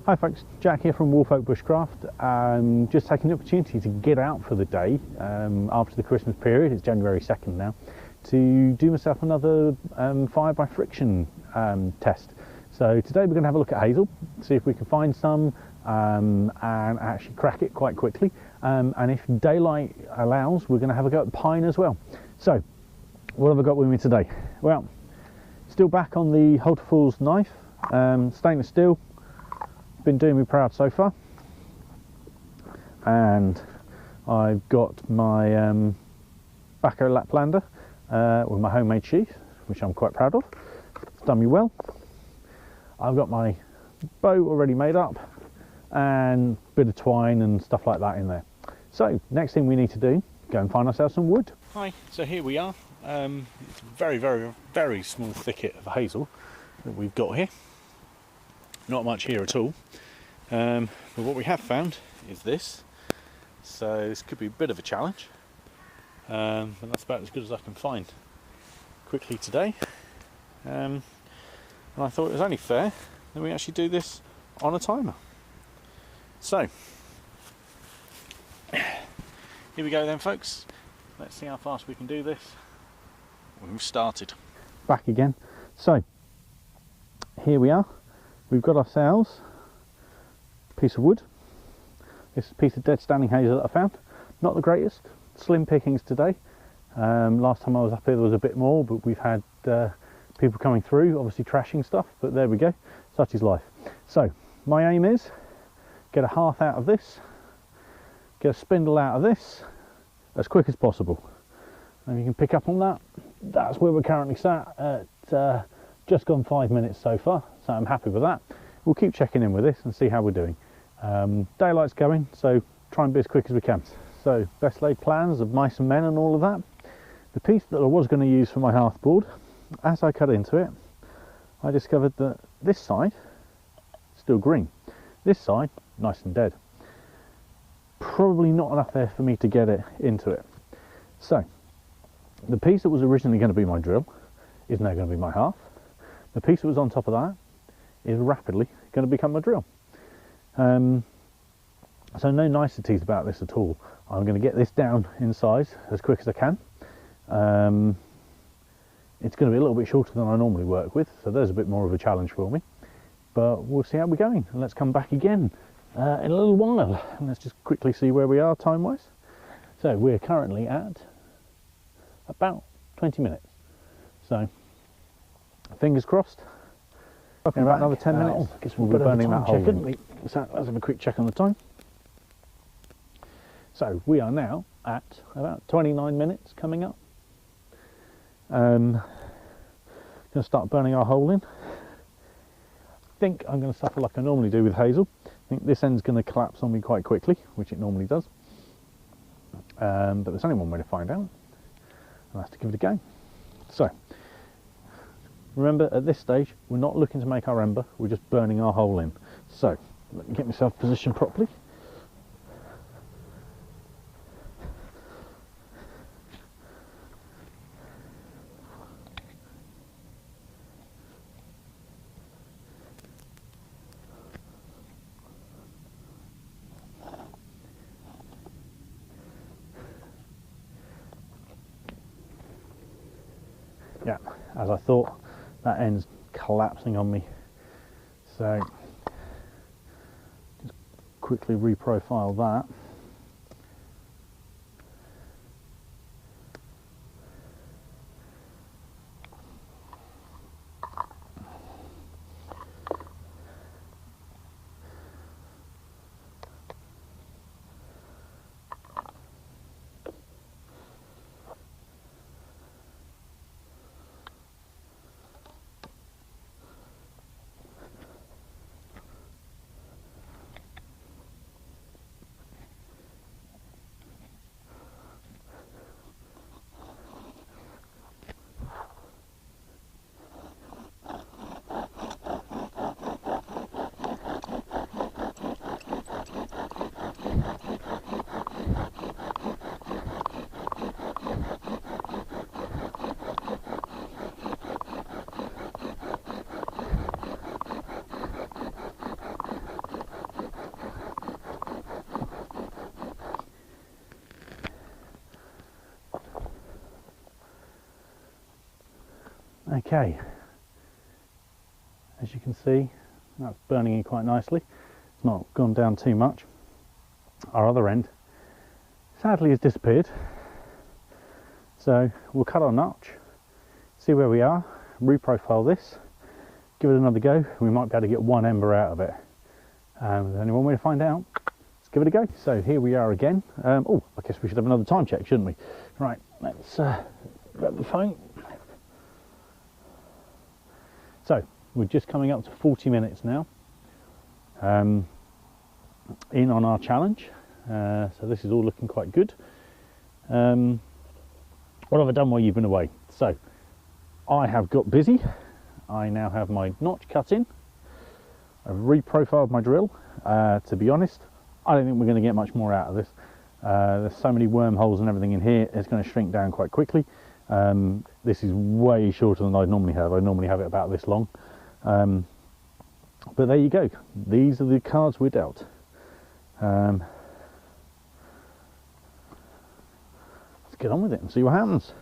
Hi folks, Jack here from Wolfoak Bushcraft. Just taking the opportunity to get out for the day after the Christmas period. It's January 2nd now, to do myself another fire by friction test. So today we're going to have a look at Hazel, see if we can find some and actually crack it quite quickly. And if daylight allows, we're going to have a go at pine as well. So what have I got with me today? Well, still back on the Holter Falls knife, stainless steel. Been doing me proud so far, and I've got my Baco Laplander with my homemade sheath, which I'm quite proud of. It's done me well. I've got my bow already made up and a bit of twine and stuff like that in there. So next thing we need to do, go and find ourselves some wood. Hi, so here we are. It's a very small thicket of hazel that we've got here. Not much here at all, but what we have found is this, so this could be a bit of a challenge, but that's about as good as I can find quickly today, and I thought it was only fair that we actually do this on a timer. So here we go then folks, let's see how fast we can do this. We've started. Back again, so here we are. We've got ourselves a piece of wood. This is a piece of dead standing hazel that I found. Not the greatest, slim pickings today. Last time I was up here there was a bit more, but we've had people coming through, obviously trashing stuff, but there we go, such is life. So my aim is get a hearth out of this, get a spindle out of this as quick as possible. And you can pick up on that, that's where we're currently sat at just gone 5 minutes so far, so I'm happy with that. We'll keep checking in with this and see how we're doing. Daylight's going, so try and be as quick as we can. So best laid plans of mice and men and all of that. The piece that I was going to use for my hearth board, as I cut into it, I discovered that this side still green, this side nice and dead. Probably not enough there for me to get it into it. So the piece that was originally going to be my drill is now going to be my hearth. The piece that was on top of that is rapidly going to become my drill. So no niceties about this at all. I'm going to get this down in size as quick as I can. It's going to be a little bit shorter than I normally work with, so there's a bit more of a challenge for me. But we'll see how we're going, and let's come back again in a little while. And let's just quickly see where we are time-wise. So we're currently at about 20 minutes. So fingers crossed. In about another 10 minutes, I guess we'll be burning that hole. So let's have a quick check on the time. So we are now at about 29 minutes coming up. Going to start burning our hole in. I think I'm going to suffer like I normally do with hazel. I think this end's going to collapse on me quite quickly, which it normally does. But there's only one way to find out, and that's to give it a go. So remember, at this stage, we're not looking to make our ember, we're just burning our hole in. So, let me get myself positioned properly. Yeah, as I thought, that end's collapsing on me, so just quickly reprofile that. Okay, as you can see, that's burning in quite nicely. It's not gone down too much. Our other end sadly has disappeared, so we'll cut our notch, see where we are, reprofile this, give it another go. We might be able to get one ember out of it. There's only one way to find out. Let's give it a go. So here we are again. Oh, I guess we should have another time check, shouldn't we? Right, let's grab the phone. So we're just coming up to 40 minutes now in on our challenge. So this is all looking quite good. What have I done while you've been away? So I have got busy. I now have my notch cut in. I've reprofiled my drill. To be honest, I don't think we're going to get much more out of this. There's so many wormholes and everything in here, it's going to shrink down quite quickly. This is way shorter than I'd normally have. I normally have it about this long. But there you go. These are the cards we're dealt. Let's get on with it and see what happens.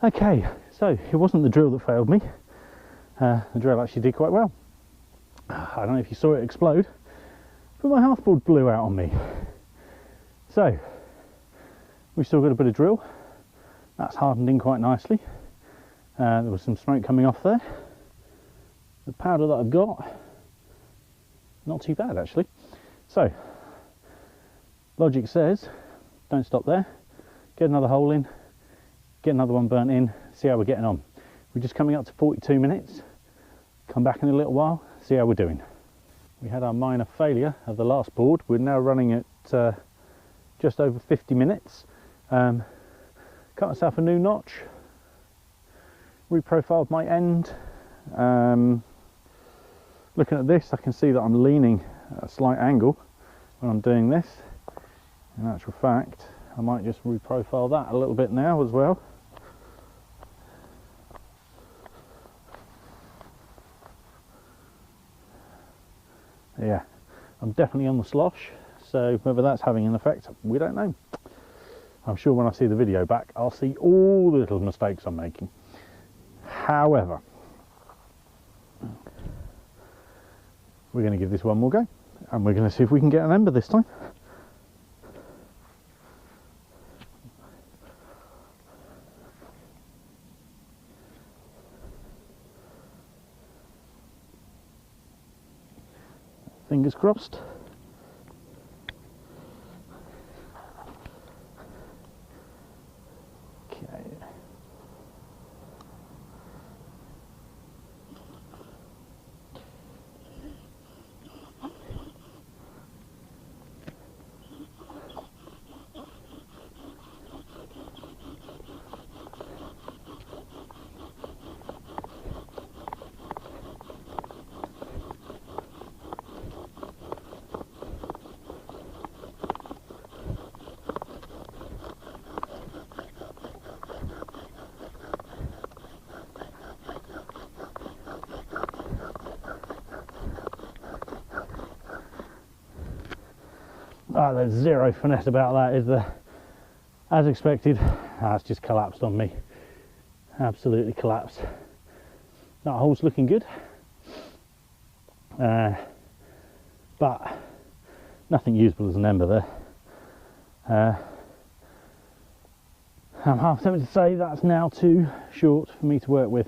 Okay, so it wasn't the drill that failed me. The drill actually did quite well. I don't know if you saw it explode, but my hearthboard blew out on me. So we've still got a bit of drill. That's hardened in quite nicely. There was some smoke coming off there. The powder that I've got, not too bad actually. So logic says don't stop there, get another hole in, get another one burnt in, see how we're getting on. We're just coming up to 42 minutes. Come back in a little while, see how we're doing. We had our minor failure of the last board. We're now running at just over 50 minutes. Cut myself a new notch, reprofiled my end. Looking at this, I can see that I'm leaning at a slight angle when I'm doing this. In actual fact, I might just reprofile that a little bit now as well. Yeah, I'm definitely on the slosh, so whether that's having an effect, we don't know. I'm sure when I see the video back, I'll see all the little mistakes I'm making. However, we're going to give this one more go, and we're going to see if we can get an ember this time. Fingers crossed. Okay. Oh, there's zero finesse about that, is there? As expected, it's just collapsed on me. absolutely collapsed. That hole's looking good, but nothing usable as an ember there. I'm half tempted to say that's now too short for me to work with.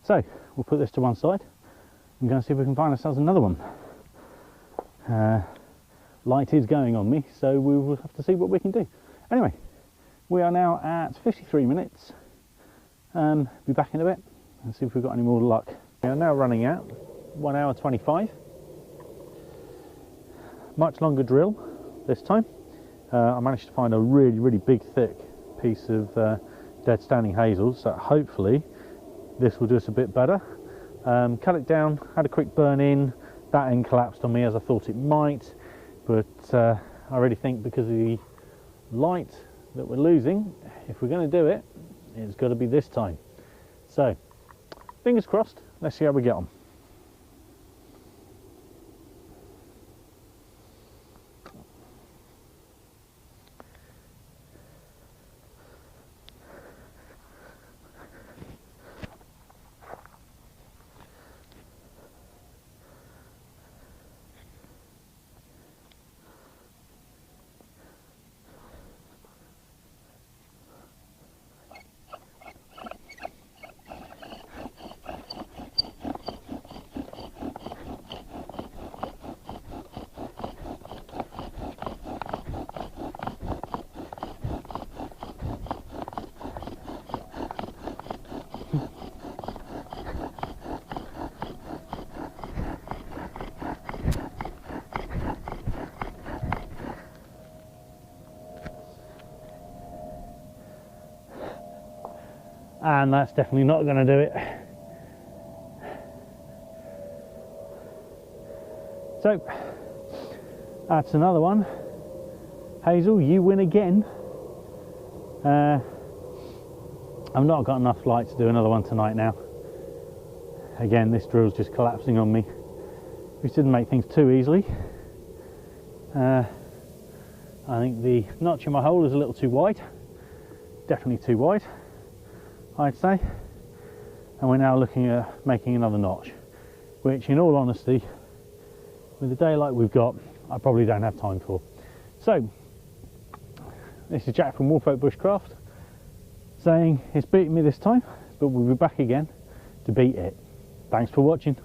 So we'll put this to one side and go and see if we can find ourselves another one. Light is going on me, so we will have to see what we can do. Anyway, we are now at 53 minutes. Be back in a bit and see if we've got any more luck. We are now running out, 1 hour 25. Much longer drill this time. I managed to find a really big thick piece of dead standing hazel, so hopefully this will do us a bit better. Cut it down, had a quick burn in, that end collapsed on me as I thought it might, but I really think because of the light that we're losing, if we're going to do it, it's got to be this time. So fingers crossed, let's see how we get on. And that's definitely not going to do it. So that's another one. Hazel, you win again. I've not got enough light to do another one tonight now. Again, this drill's just collapsing on me, which didn't make things too easily. I think the notch in my hole is a little too wide, definitely too wide, I'd say, and we're now looking at making another notch, which in all honesty, with the daylight we've got, I probably don't have time for. So this is Jack from Wolfoak Bushcraft saying it's beaten me this time, but we'll be back again to beat it. Thanks for watching.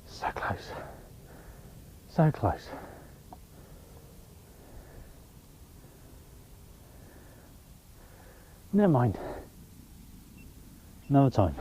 So close, so close. Never mind, another time.